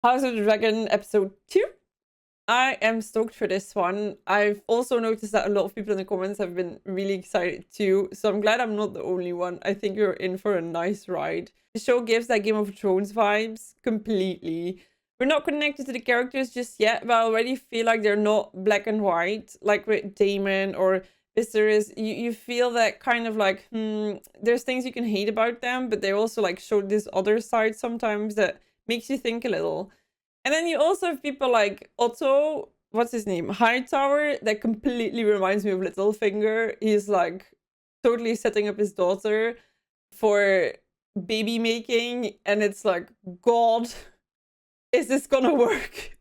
House of the Dragon episode 2. I am stoked for this one. I've also noticed that a lot of people in the comments have been really excited too, so I'm glad I'm not the only one. I think you're in for a nice ride. The show gives that Game of Thrones vibes completely. We're not connected to the characters just yet, but I already feel like they're not black and white, like with Daemon or Viserys. You feel that kind of like, there's things you can hate about them, but they also like show this other side sometimes that makes you think a little. And then you also have people like Otto, what's his name? Hightower, that completely reminds me of Littlefinger. He's like totally setting up his daughter for baby making, and it's like, God, is this gonna work?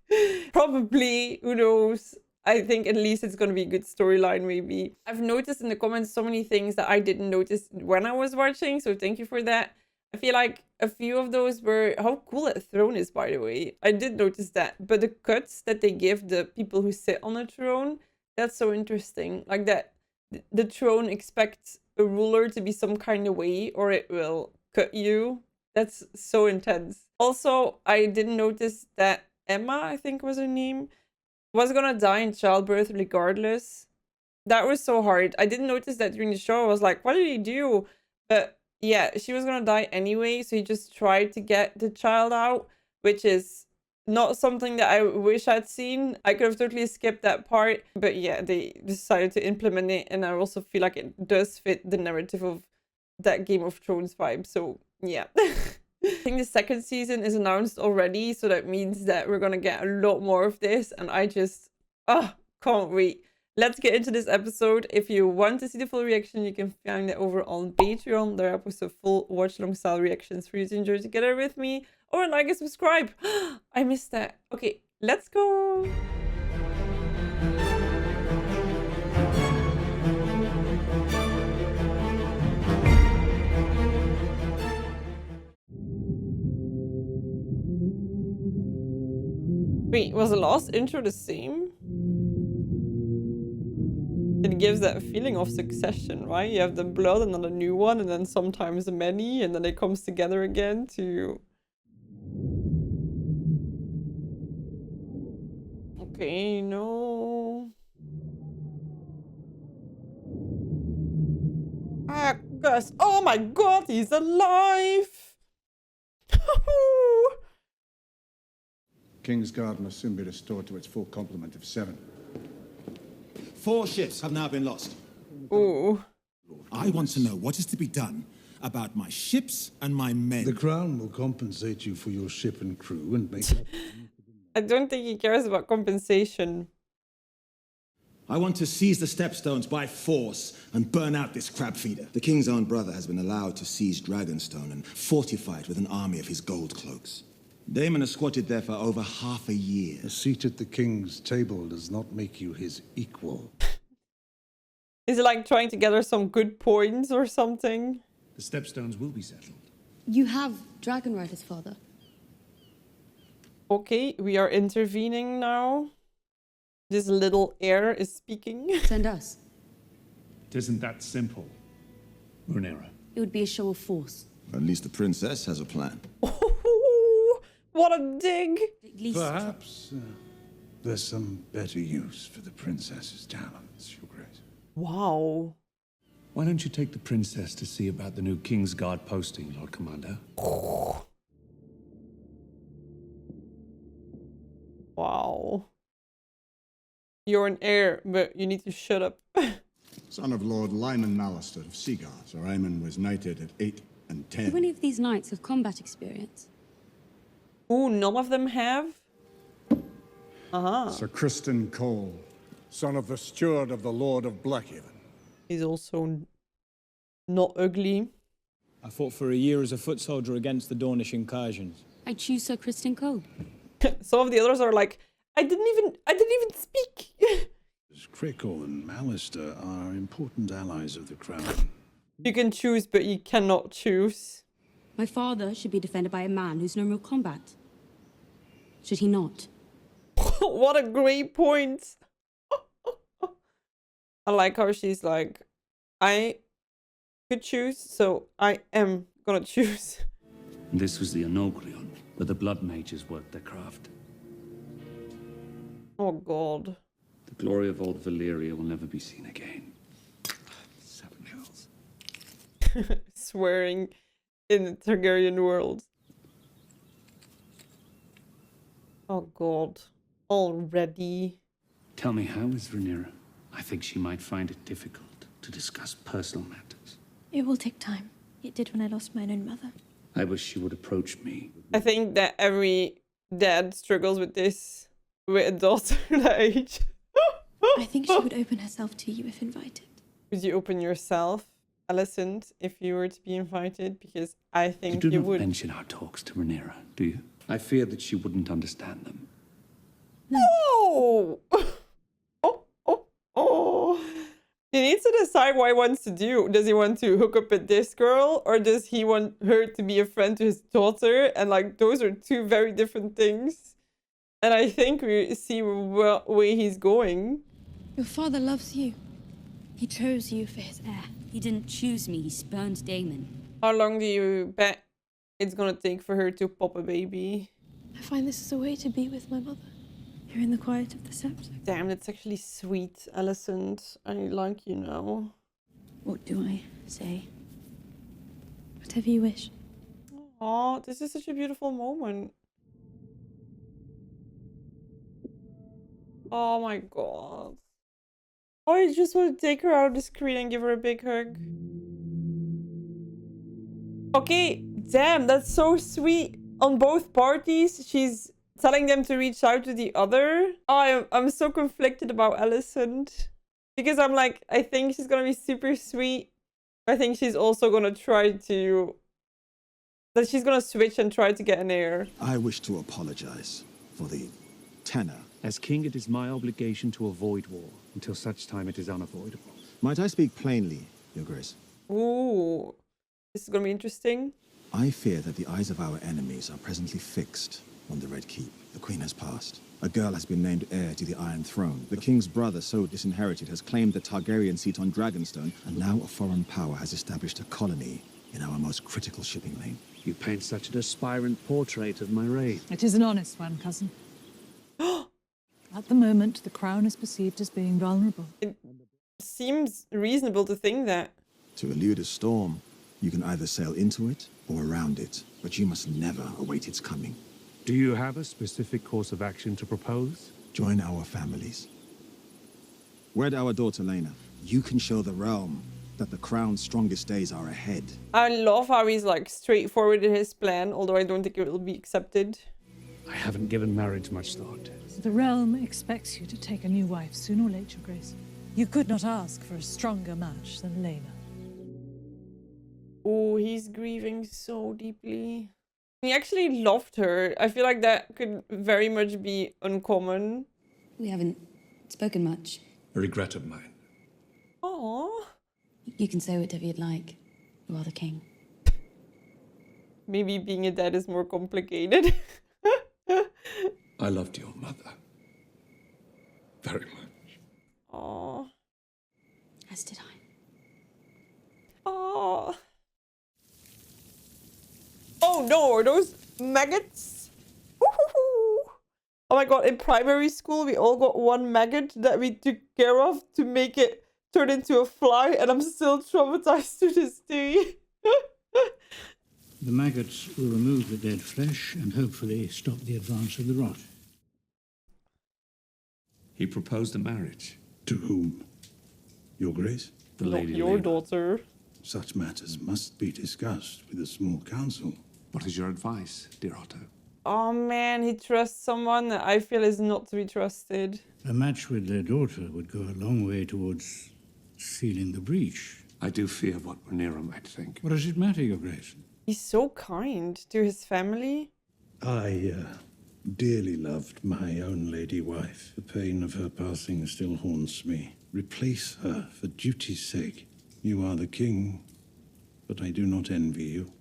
Probably, who knows? I think at least it's gonna be a good storyline, maybe. I've noticed in the comments so many things that I didn't notice when I was watching, so thank you for that. I feel like a few of those were how cool that throne is, by the way. I did notice that, but the cuts that they give the people who sit on a throne, that's so interesting. Like that the throne expects a ruler to be some kind of way or it will cut you. That's so intense. Also, I didn't notice that Aemma, I think was her name, was gonna die in childbirth regardless. That was so hard. I didn't notice that during the show. I was like, what did he do? But yeah, she was gonna die anyway, so he just tried to get the child out, which is not something that I wish I'd seen. I could have totally skipped that part, but yeah, they decided to implement it, and I also feel like it does fit the narrative of that Game of Thrones vibe, so yeah. I think the second season is announced already, so that means that we're gonna get a lot more of this, and I just, can't wait. Let's get into this episode. If you want to see the full reaction, you can find it over on Patreon. There I post a full watch-along style reactions for you to enjoy together with me. Or like and subscribe. I missed that. Okay, let's go. Wait, was the last intro the same? It gives that feeling of succession, right? You have the blood and then a new one, and then sometimes many, and then it comes together again to... Okay, no... Ah, Gus! Oh my god, he's alive! Kingsguard must soon be restored to its full complement of 7. 4 ships have now been lost. Ooh. I want to know what is to be done about my ships and my men. The Crown will compensate you for your ship and crew and make... I don't think he cares about compensation. I want to seize the stepstones by force and burn out this crab feeder. The king's own brother has been allowed to seize Dragonstone and fortify it with an army of his gold cloaks. Daemon has squatted there for over half a year. A seat at the king's table does not make you his equal. Is it like trying to gather some good points or something? The stepstones will be settled. You have dragon riders, father. Okay, we are intervening now. This little heir is speaking. Send us. It isn't that simple, Rhaenyra. It would be a show of force. At least the princess has a plan. What a dig! At least Perhaps there's some better use for the princess's talents, Your Grace. Wow. Why don't you take the princess to see about the new Kingsguard posting, Lord Commander? Wow. You're an heir, but you need to shut up. Son of Lord Lyman Mallister of Seaguard. Sir Aemon was knighted at 8 and 10. do any of these knights have combat experience? Ooh, none of them have? Sir Criston Cole, son of the steward of the Lord of Blackhaven. He's also not ugly. I fought for a year as a foot soldier against the Dornish incursions. I choose Sir Criston Cole. Some of the others are like, I didn't even speak. Crickle and Mallister are important allies of the Crown. You can choose, but you cannot choose. My father should be defended by a man who's known real combat. Should he not? What a great point. I like how she's like, I could choose, so I am gonna choose. This was the Anogrion. but the blood mages worked their craft. Oh god. The glory of old Valyria will never be seen again. 7 hells. Swearing in the Targaryen world. Oh god. Already. Tell me, how is Rhaenyra? I think she might find it difficult to discuss personal matters. It will take time. It did when I lost my own mother. I wish she would approach me. I think that every dad struggles with this with a daughter that age. I think she would open herself to you if invited. Would you open yourself, Alicent, if you were to be invited? Because I think You do you not would. mention our talks to Rhaenyra, do you? I fear that she wouldn't understand them. Oh! Oh! He needs to decide what he wants to do. Does he want to hook up with this girl, or does he want her to be a friend to his daughter? And like, those are two very different things. And I think we see what way he's going. Your father loves you. He chose you for his heir. He didn't choose me, he spurned Daemon. How long do you bet it's gonna take for her to pop a baby? I find this is a way to be with my mother. Here in the quiet of the scepter. Damn, that's actually sweet, Alicent. I like you now. What do I say? Whatever you wish. Oh, this is such a beautiful moment. Oh my god. Oh, I just want to take her out of the screen and give her a big hug. Okay, damn, that's so sweet. On both parties, she's telling them to reach out to the other. Oh, I'm so conflicted about Alicent. Because I'm like, I think she's gonna be super sweet. I think she's also gonna try to... that she's gonna switch and try to get an heir. I wish to apologize for the tenor. As king, it is my obligation to avoid war until such time it is unavoidable. Might I speak plainly, Your Grace? Ooh, this is gonna be interesting. I fear that the eyes of our enemies are presently fixed on the Red Keep. The Queen has passed. A girl has been named heir to the Iron Throne. The King's brother, so disinherited, has claimed the Targaryen seat on Dragonstone, and now a foreign power has established a colony in our most critical shipping lane. You paint such an aspirant portrait of my reign. It is an honest one, cousin. At the moment, the crown is perceived as being vulnerable. It seems reasonable to think that. To elude a storm, you can either sail into it or around it, but you must never await its coming. Do you have a specific course of action to propose? Join our families. Wed our daughter Laena. You can show the realm that the crown's strongest days are ahead. I love how he's like straightforward in his plan, although I don't think it will be accepted. I haven't given marriage much thought. The realm expects you to take a new wife soon or late, Your Grace. You could not ask for a stronger match than Laena. Oh, he's grieving so deeply. He actually loved her. I feel like that could very much be uncommon. We haven't spoken much. A regret of mine. Aww. You can say whatever you'd like. You are the king. Maybe being a dad is more complicated. I loved your mother. Very much. Aww. As did I. Aww. Oh no, are those maggots? Woo-hoo-hoo. Oh my god, in primary school we all got one maggot that we took care of to make it turn into a fly, and I'm still traumatized to this day. The maggots will remove the dead flesh and hopefully stop the advance of the rot. He proposed a marriage. To whom? Your Grace? The Not Lady your Laena. daughter. Such matters must be discussed with a small council. What is your advice, dear Otto? Oh man, he trusts someone that I feel is not to be trusted. A match with their daughter would go a long way towards sealing the breach. I do fear what Rhaenyra might think. What does it matter, Your Grace? He's so kind to his family. I dearly loved my own lady wife. The pain of her passing still haunts me. Replace her for duty's sake. You are the king, but I do not envy you.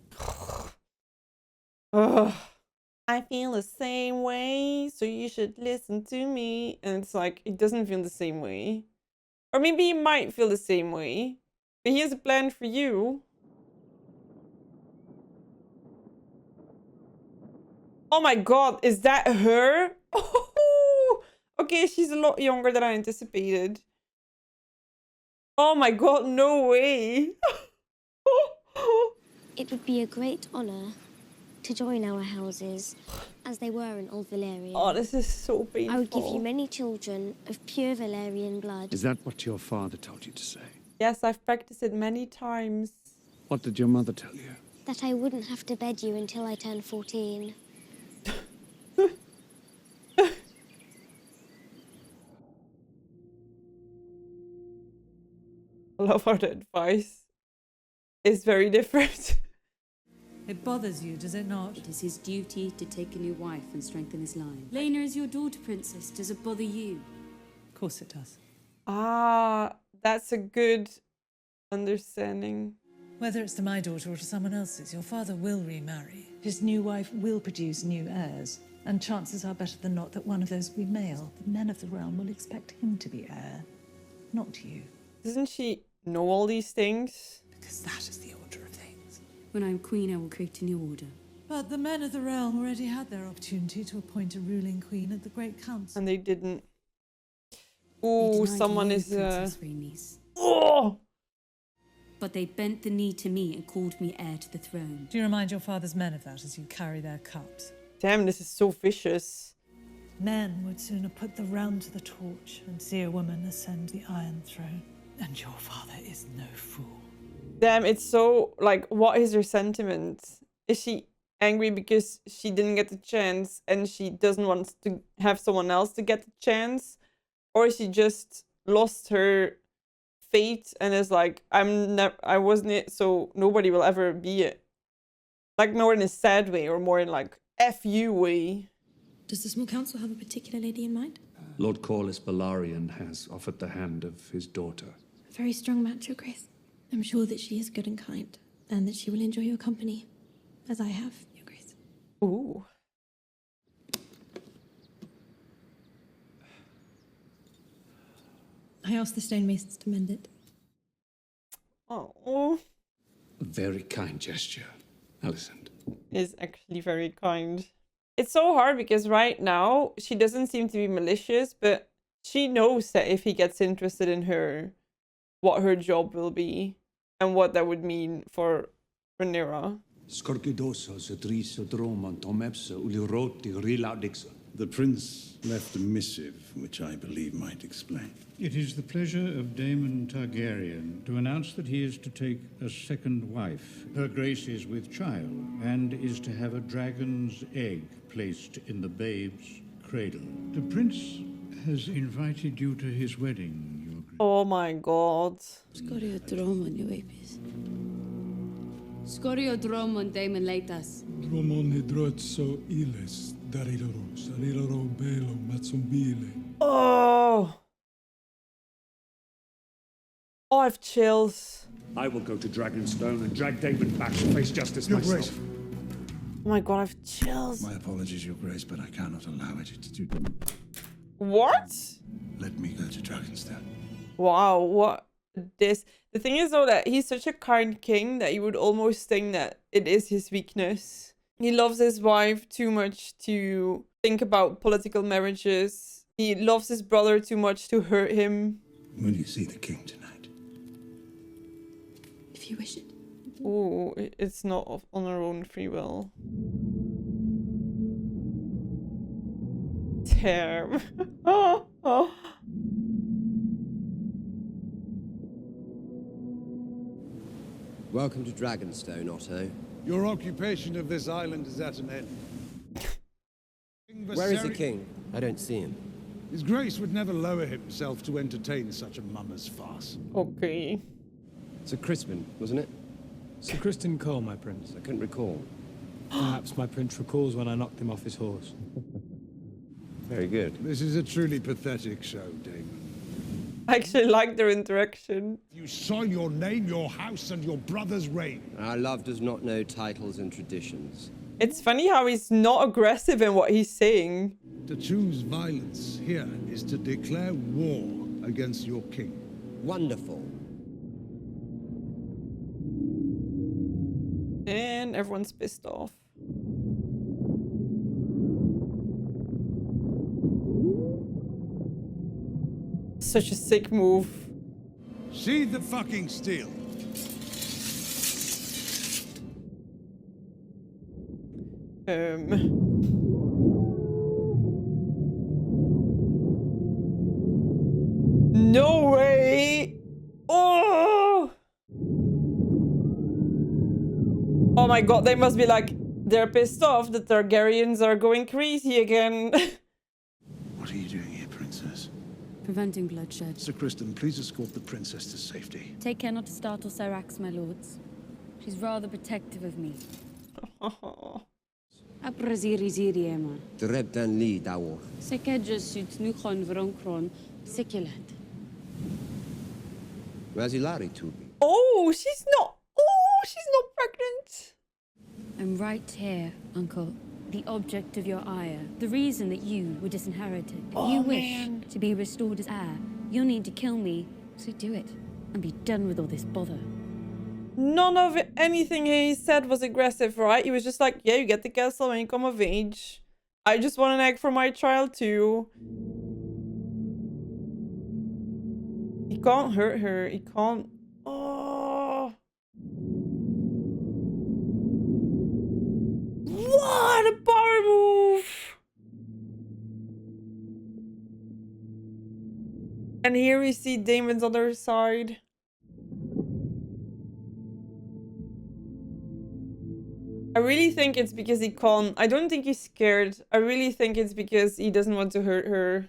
Ugh. I feel the same way, so you should listen to me. And it's like, it doesn't feel the same way. Or maybe he might feel the same way. But he has a plan for you. Oh my god, is that her? Oh, okay, she's a lot younger than I anticipated. Oh my god, no way. It would be a great honor to join our houses, as they were in Old Valyrian. Oh, this is so painful. I would give you many children of pure Valyrian blood. Is that what your father told you to say? Yes, I've practiced it many times. What did your mother tell you? That I wouldn't have to bed you until I turned 14. I love how the advice is very different. It bothers you, does it not? It is his duty to take a new wife and strengthen his line. Lena is your daughter, princess. Does it bother you? Of course it does. Ah, that's a good understanding. Whether it's to my daughter or to someone else's, your father will remarry. His new wife will produce new heirs, and chances are better than not that one of those will be male. The men of the realm will expect him to be heir, not you. Doesn't she know all these things? Because that is the order of things. When I'm queen, I will create a new order. But the men of the realm already had their opportunity to appoint a ruling queen at the Great Council. And they didn't. They Ooh, denied someone you, is Princess Rhaenys. Oh! But they bent the knee to me and called me heir to the throne. Do you remind your father's men of that as you carry their cups? Damn, this is so vicious. Men would sooner put the realm to the torch than see a woman ascend the Iron Throne. And your father is no fool. Damn, it's so, like, what is her sentiment? Is she angry because she didn't get the chance and she doesn't want to have someone else to get the chance? Or is she just lost her fate and is like, I wasn't it, so nobody will ever be it? Like, more in a sad way or more in, like, F you way. Does the small council have a particular lady in mind? Lord Corlys Balarian has offered the hand of his daughter. A very strong match, Your Grace. I'm sure that she is good and kind, and that she will enjoy your company, as I have, Your Grace. Ooh. I asked the stonemasons to mend it. Oh. A very kind gesture, Alicent. Is actually very kind. It's so hard because right now she doesn't seem to be malicious, but she knows that if he gets interested in her, what her job will be and what that would mean for Rhaenyra. The prince left a missive, which I believe might explain. It is the pleasure of Daemon Targaryen to announce that he is to take a second wife. Her grace is with child and is to have a dragon's egg placed in the babe's cradle. The prince has invited you to his wedding, Your Grace. Oh my god. Scorio Dromon, Your Grace. Scorio Dromon, Daemon Leitas. Dromon hidrotso iles, dariloro belo matsumbile. Oh. Oh, I have chills. I will go to Dragonstone and drag Daemon back to face justice myself. Oh my god, I have chills. My apologies, Your Grace, but I cannot allow it to do. What? Let me go to Dragonstone. Wow, what this? The thing is though that he's such a kind king that you would almost think that it is his weakness. He loves his wife too much to think about political marriages. He loves his brother too much to hurt him. Will you see the king tonight? If you wish it. Ooh, it's not on her own free will. Damn. Oh. Welcome to Dragonstone, Otto. Your occupation of this island is at an end. Where is the king? I don't see him. His Grace would never lower himself to entertain such a mummer's farce. Okay. Sir Crispin, wasn't it? Sir Criston Cole, my prince. I couldn't recall. Perhaps my prince recalls when I knocked him off his horse. Very good. This is a truly pathetic show, Damon. I actually like their interaction. You soil your name, your house, and your brother's reign. Our love does not know titles and traditions. It's funny how he's not aggressive in what he's saying. To choose violence here is to declare war against your king. Wonderful. And everyone's pissed off. Such a sick move. See the fucking steel. No way! Oh! Oh my god, they must be like, they're pissed off. The Targaryens are going crazy again. What are you doing here, Princess? Preventing bloodshed. Sir Criston, please escort the princess to safety. Take care not to startle Syrax, my lords. She's rather protective of me. Apraziri Emma. Dreptan li dawo. Sekedja suit nuchon vronkron, sekelet. Where's Ilari to be? Oh, she's not pregnant. I'm right here, Uncle. The object of your ire. The reason that you were disinherited. If you wish to be restored as heir, you'll need to kill me. So do it. And be done with all this bother. None of anything he said was aggressive, right? He was just like, yeah, you get the castle when you come of age. I just want an egg for my child too. He can't hurt her. He can't. Oh. What a power move! And here we see Daemon's other side. I really think it's because he can't. I don't think he's scared. I really think it's because he doesn't want to hurt her.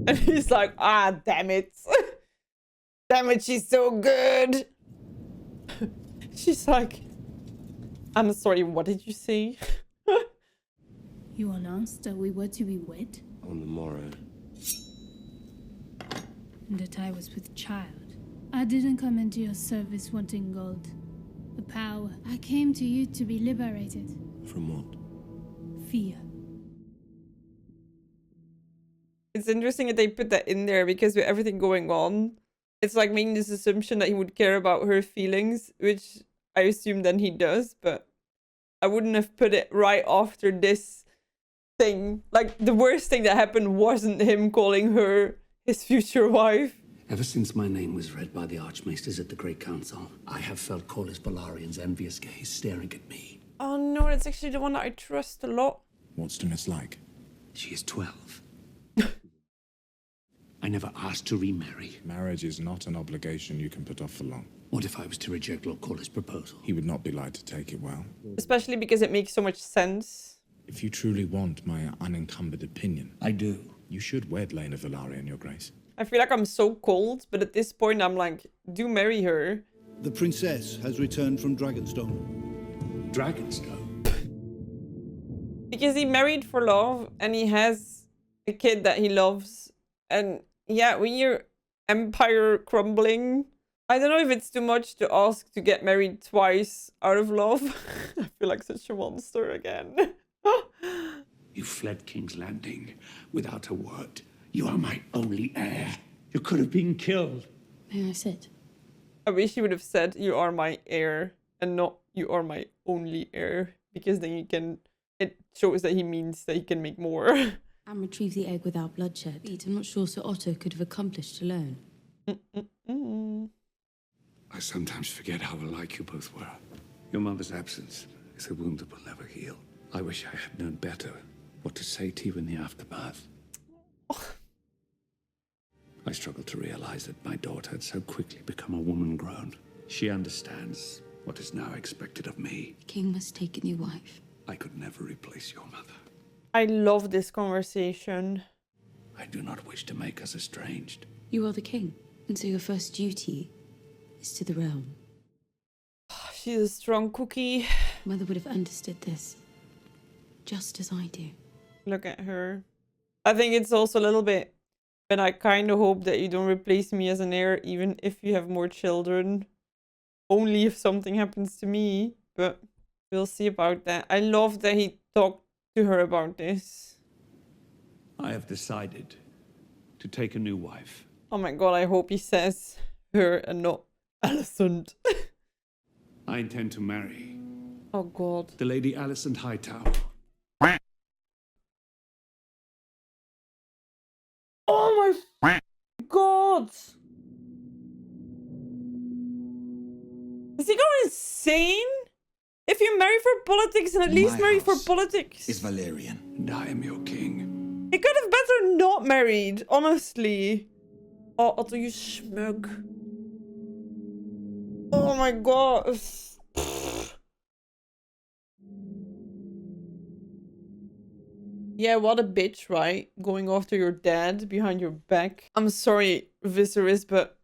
And he's like, ah, damn it. Damn it, she's so good. She's like, I'm sorry, what did you say? You announced that we were to be wed? On the morrow. And that I was with child. I didn't come into your service wanting gold. The power. I came to you to be liberated. From what? Fear. It's interesting that they put that in there because with everything going on, it's like making this assumption that he would care about her feelings, which I assume then he does, but I wouldn't have put it right after this thing. Like, the worst thing that happened wasn't him calling her his future wife. Ever since my name was read by the Archmaesters at the Great Council, I have felt Corlys Velarion's envious gaze staring at me. Oh no, that's actually the one that I trust a lot. What's to mislike? She is 12. I never asked to remarry. Marriage is not an obligation you can put off for long. What if I was to reject Lord Corlys' proposal? He would not be likely to take it well. Especially because it makes so much sense. If you truly want my unencumbered opinion... I do. You should wed Lena Velaryon, Your Grace. I feel like I'm so cold, but at this point I'm like, do marry her. The princess has returned from Dragonstone. Dragonstone? Because he married for love and he has a kid that he loves. And yeah, when your empire crumbling, I don't know if it's too much to ask to get married twice out of love. I feel like such a monster again. You fled King's Landing without a word. You are my only heir. You could have been killed. May I sit? I wish he would have said, you are my heir, and not, you are my only heir. Because then you can, it shows that he means that he can make more. And retrieve the egg without bloodshed. I'm not sure Sir Otto could have accomplished alone. I sometimes forget how alike you both were. Your mother's absence is a wound that will never heal. I wish I had known better what to say to you in the aftermath. I struggle to realize that my daughter had so quickly become a woman grown. She understands what is now expected of me. The king must take a new wife. I could never replace your mother. I love this conversation. I do not wish to make us estranged. You are the king, and so your first duty is to the realm. She's a strong cookie. Mother would have understood this, just as I do. Look at her. I think it's also a little bit, and I kind of hope that you don't replace me as an heir, even if you have more children. Only if something happens to me, but we'll see about that. I love that he talked to her about this. I have decided to take a new wife. Oh my god, I hope he says her and not Alicent. I intend to marry. Oh god. The Lady Alicent Hightower. insane? If you marry for politics, then at least marry for politics. Is Valerian. And I am your king. He could have better not married, honestly. Oh, Otto, you schmuck. Oh my god. Yeah, what a bitch, right? Going after your dad behind your back. I'm sorry, Viserys, but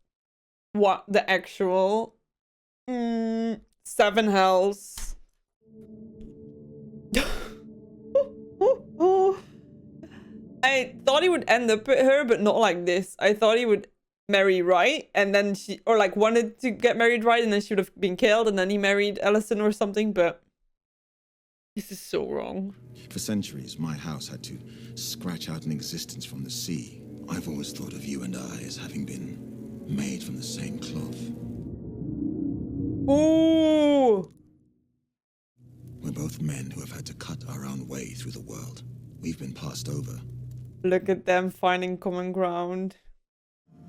what the actual? 7 hells. I thought he would end up with her, but not like this. I thought he would marry right, and then she, or like wanted to get married right, and then she would have been killed, and then he married Alicent or something, but this is so wrong. For centuries, my house had to scratch out an existence from the sea. I've always thought of you and I as having been made from the same cloth. Ooh! We're both men who have had to cut our own way through the world. We've been passed over. Look at them finding common ground.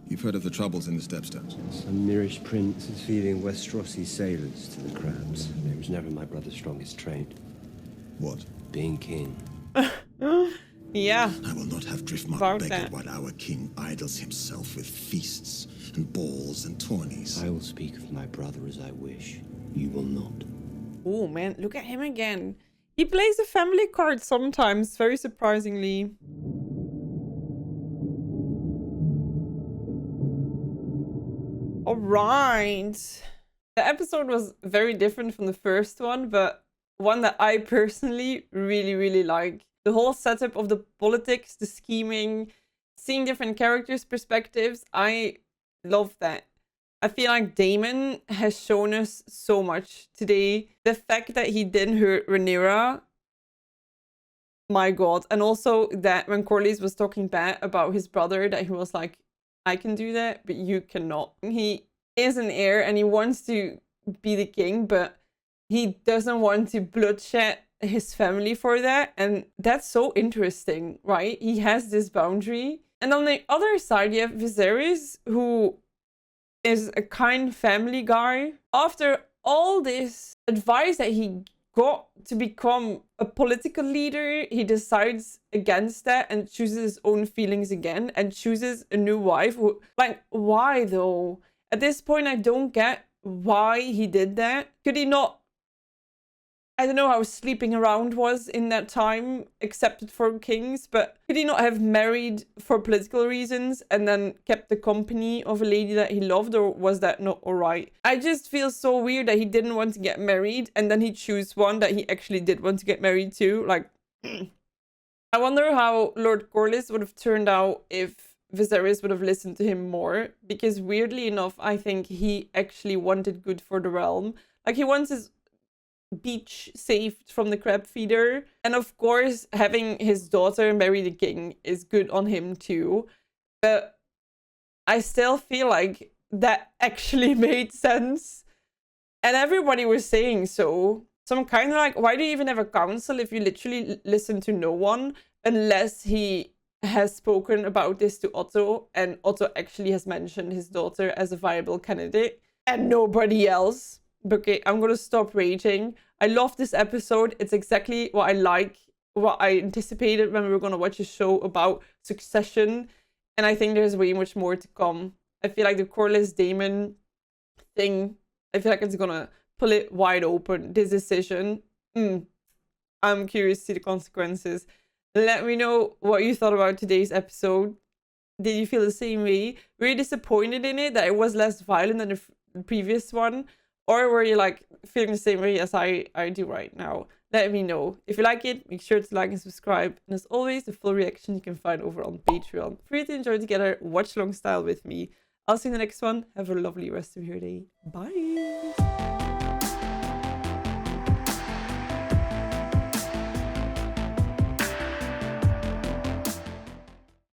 You've heard of the troubles in the Stepstones? Some Mirish prince is feeding Westerosi sailors to the crabs. It was never my brother's strongest trade. What? Being king. Yeah. I will not have Driftmark beggared while our king idles himself with feasts and balls and tourneys. I will speak of my brother as I wish. You will not. Oh man, look at him again. He plays a family card sometimes, very surprisingly. Alright. The episode was very different from the first one, but one that I personally really like. The whole setup of the politics, the scheming, seeing different characters' perspectives, I love that. I feel like Daemon has shown us so much today. The fact that he didn't hurt Rhaenyra, my god. And also that when Corlys was talking bad about his brother, that he was like, I can do that, but you cannot. He is an heir and he wants to be the king, but he doesn't want to bloodshed his family for that. And that's so interesting, right? He has this boundary. And on the other side, you have Viserys, who is a kind family guy. After all this advice that he got to become a political leader, he decides against that and chooses his own feelings again and chooses a new wife. Like, why though? At this point, I don't get why he did that. Could he not, I don't know how sleeping around was in that time, accepted for kings, but could he not have married for political reasons and then kept the company of a lady that he loved, or was that not alright? I just feel so weird that he didn't want to get married and then he chose one that he actually did want to get married to. Like, I wonder how Lord Corlys would have turned out if Viserys would have listened to him more, because weirdly enough, I think he actually wanted good for the realm. Like, he wants his beach saved from the crab feeder, and of course having his daughter marry the king is good on him too, but I still feel like that actually made sense and everybody was saying so. So I'm kind of like, why do you even have a council if you literally listen to no one, unless he has spoken about this to Otto and Otto actually has mentioned his daughter as a viable candidate and nobody else. Okay, I'm gonna stop raging. I love this episode. It's exactly what I like, what I anticipated when we were gonna watch a show about succession. And I think there's way much more to come. I feel like the Corlys Daemon thing, I feel like it's gonna pull it wide open, this decision. I'm curious to see the consequences. Let me know what you thought about today's episode. Did you feel the same way? Were you disappointed in it, that it was less violent than the previous one? Or were you like feeling the same way as I do right now? Let me know. If you like it, make sure to like and subscribe. And as always, the full reaction you can find over on Patreon. For you to enjoy together, watch along style with me. I'll see you in the next one. Have a lovely rest of your day. Bye.